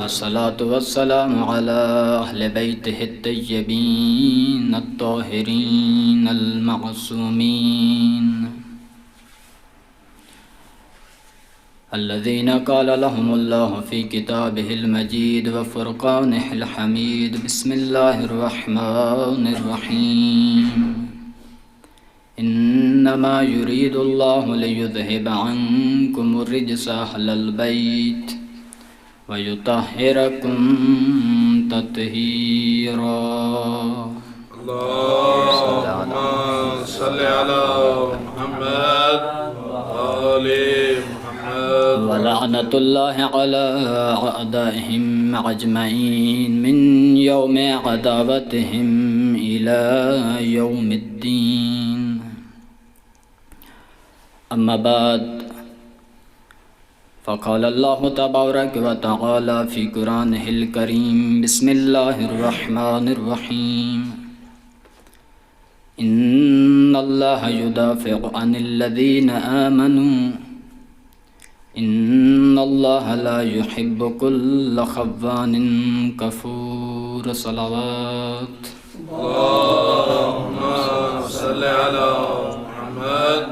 वस्सलातु वस्सलामु अला अहले बैतिहि अत्तय्यबीन अत्ताहिरीन अल-मअसूमीन अल्लज़ीना क़ाला लहुमुल्लाहु फ़ी किताबिहिल मजीद व फ़ुरक़ानिहिल हमीद। बिस्मिल्लाहिर रहमानिर रहीम। इन्नमा युरीदुल्लाहु लियुज़हिबा अन्कुमुर रिज्सा अहलल बैत व युतहिरकुम तत्हीरा। अल्लाहुम्मा सल्लि अला मुहम्मद आले मुहम्मद। व लअनतुल्लाहि अला अअदाइहिम अजमईन मिन यौमि अदावतिहिम इला यौमिद्दीन। अम्मा बाद फ़क़ाल अल्लाहु तबारक व तआला फ़ी क़ुरानिहिल करीम। बिस्मिल्लाहिर रहमानिर रहीम। इन्नल्लाहा युदाफ़िउ अनिल्लज़ीना आमनू इन्नल्लाहा ला युहिब्बु कुल्ल ख़व्वानिन कफ़ूर। सलावत। अल्लाहुम्मा सल्लि अला मुहम्मद